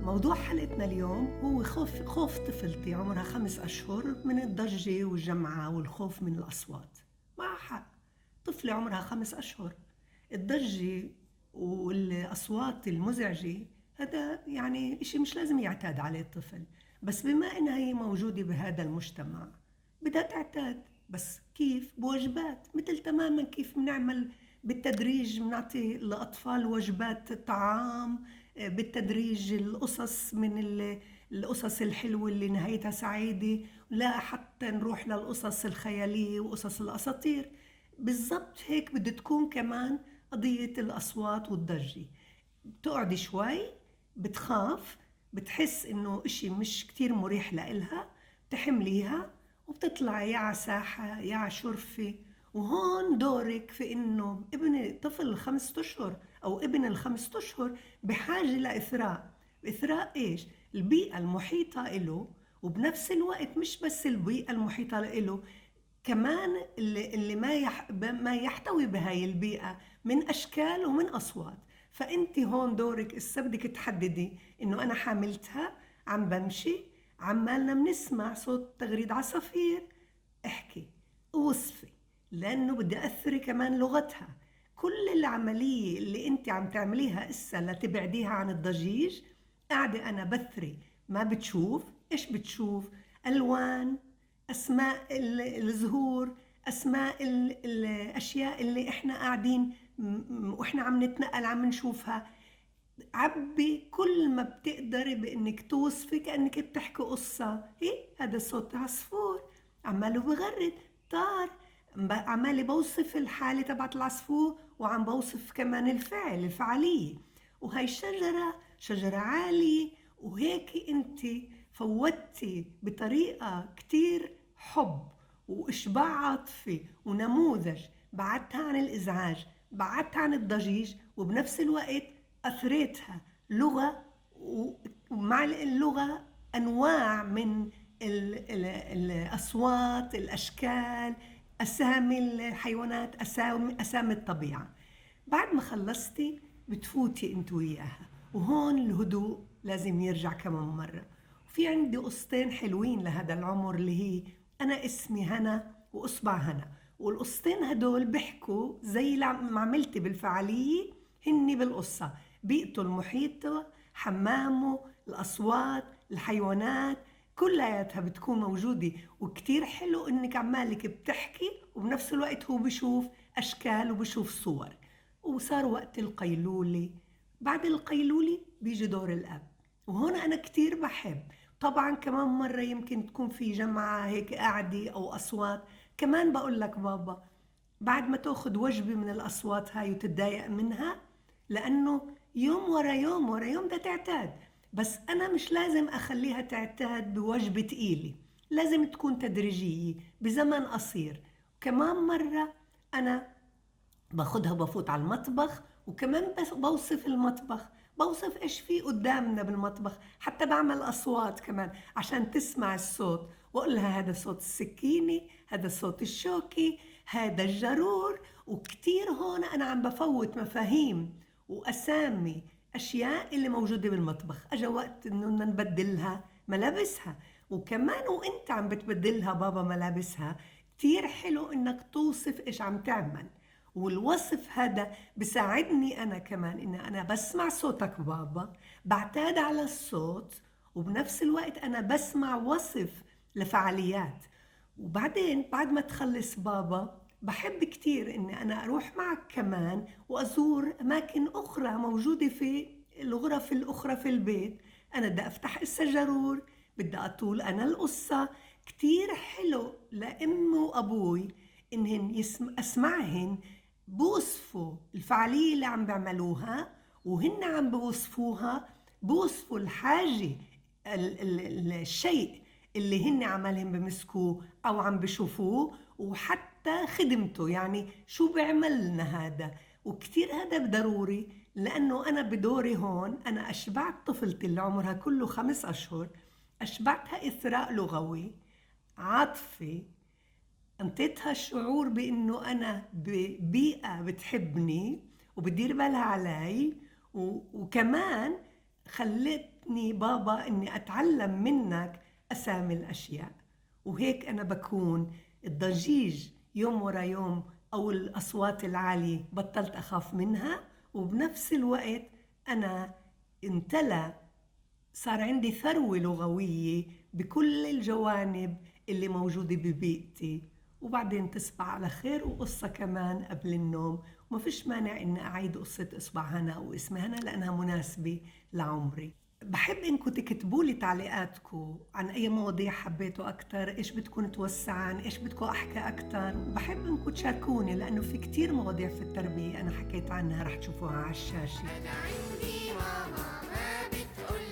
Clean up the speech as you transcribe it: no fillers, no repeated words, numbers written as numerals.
موضوع حلقتنا اليوم هو خوف طفلتي عمرها 5 أشهر من الضجة والجمعة والخوف من الأصوات. مع حق، طفلة عمرها 5 أشهر، الضجة والأصوات المزعجة هذا يعني إشي مش لازم يعتاد عليه الطفل. بس بما إنها هي موجودة بهذا المجتمع بدها تعتاد. بس كيف؟ بوجبات، مثل تماما كيف بنعمل بالتدريج، بنعطي الأطفال وجبات طعام بالتدريج، القصص من القصص الحلوة اللي نهايتها سعيدة، لا حتى نروح للقصص الخيالية وقصص الأساطير. بالضبط هيك بدها تكون كمان قضية الأصوات والضجة. بتقعد شوي، بتخاف، بتحس إنه إشي مش كتير مريح لإلها، بتحمليها وبتطلع يا على ساحة يا على شرفة. وهون دورك في إنه ابن طفل ال5 أشهر أو ابن ال5 أشهر بحاجة لإثراء. إثراء إيش؟ البيئة المحيطة إله، وبنفس الوقت مش بس البيئة المحيطة إله، كمان اللي ما يحتوي بهاي البيئة من أشكال ومن أصوات. فأنت هون دورك إسا بدك تحددي إنه أنا حاملتها، عم بمشي، عمالنا بنسمع صوت تغريد عصافير، احكي ووصفي، لأنه بدي أثري كمان لغتها. كل العملية اللي أنت عم تعمليها إسا لتبعديها عن الضجيج، قاعدة أنا بثري. ما بتشوف؟ إيش بتشوف؟ ألوان، أسماء الزهور، أسماء الأشياء اللي إحنا قاعدين وإحنا عم نتنقل عم نشوفها. عبي كل ما بتقدري بإنك توصفي كأنك بتحكي قصة. هذا صوت عصفور عماله بغرد، طار. عمالي بوصف الحالة تبعت العصفور وعم بوصف كمان الفعل، الفعالية. وهي شجرة عالية، وهيك انت فوتي بطريقة كتير حب وإشباع عاطفي ونموذج، بعدتها عن الإزعاج، بعدتها عن الضجيج، وبنفس الوقت أثريتها لغة. ومع اللغة أنواع من الأصوات، الأشكال، أسامي الحيوانات، أسامي الطبيعة. بعد ما خلصتي بتفوتي انت وياها، وهون الهدوء لازم يرجع كمان مرة. وفي عندي قصتين حلوين لهذا العمر، اللي هي أنا اسمي هنا وأصبع هنا. والقصتين هدول بيحكوا زي ما عملتي بالفعالية، هني بالقصة بيئته المحيطة، حمامه، الأصوات، الحيوانات، كلياتها بتكون موجودة. وكتير حلو إنك عمالك بتحكي وبنفس الوقت هو بشوف أشكال وبشوف صور. وصار وقت القيلولة. بعد القيلولة بيجي دور الأب، وهون أنا كتير بحب. طبعا كمان مرة يمكن تكون في جمعة هيك قاعدة أو أصوات، كمان بقول لك بابا بعد ما تاخد وجبة من الأصوات هاي وتتضايق منها، لأنه يوم ورا يوم ورا يوم بدها تعتاد. بس أنا مش لازم أخليها تعتاد بوجبة تقيلة، لازم تكون تدريجية بزمن قصير. كمان مرة أنا باخدها وبفوت على المطبخ، وكمان بس بوصف المطبخ، بوصف ايش في قدامنا بالمطبخ، حتى بعمل اصوات كمان عشان تسمع الصوت، واقول لها هذا صوت السكينة، هذا صوت الشوكي، هذا الجرور. وكتير هون انا عم بفوت مفاهيم واسامي اشياء اللي موجودة بالمطبخ. اجا وقت انه بدنا نبدلها ملابسها، وكمان وانت عم بتبدلها بابا ملابسها، كتير حلو انك توصف ايش عم تعمل. والوصف هذا بساعدني أنا كمان إن أنا بسمع صوتك بابا، بعتاد على الصوت، وبنفس الوقت أنا بسمع وصف لفعاليات. وبعدين بعد ما تخلص بابا بحب كتير إني أنا أروح معك كمان وأزور أماكن أخرى موجودة في الغرف الأخرى في البيت. أنا بدي أفتح السجرور، بدي أطول أنا القصة. كتير حلو لأمي وأبوي إنهن أسمعهن بوصفوا الفعالية اللي عم بيعملوها، وهن عم بوصفوها، بوصفوا الحاجة، الشيء اللي هن عمالهم بمسكوه أو عم بشوفوه، وحتى خدمته، يعني شو بيعملنا هذا. وكتير هذا ضروري، لأنه أنا بدوري هون أنا أشبعت طفلتي اللي عمرها كله 5 أشهر، أشبعتها إثراء لغوي عاطفي، انطيتها الشعور بانه انا ببيئة بتحبني وبدير بالها علي، وكمان خلتني بابا إني أتعلم منك أسامي الأشياء، وهيك أنا بكون الضجيج يوم ورا يوم أو الأصوات العالية بطلت أخاف منها، وبنفس الوقت أنا امتلأ صار عندي ثروة لغوية بكل الجوانب اللي موجودة ببيئتي. وبعدين تصبح على خير. وقصة كمان قبل النوم، وما فيش مانع إن أعيد قصة إصبع هنا أو اسم هنا لأنها مناسبة لعمري. بحب إنكم تكتبوا لي تعليقاتكم عن أي مواضيع حبيتوا أكتر، إيش بدكم نتوسع عن، إيش بدكم أحكي أكتر. وبحب إنكم تشاركوني لأنه في كتير مواضيع في التربية أنا حكيت عنها رح تشوفوها على الشاشة. أنا عندي ماما ما بتقول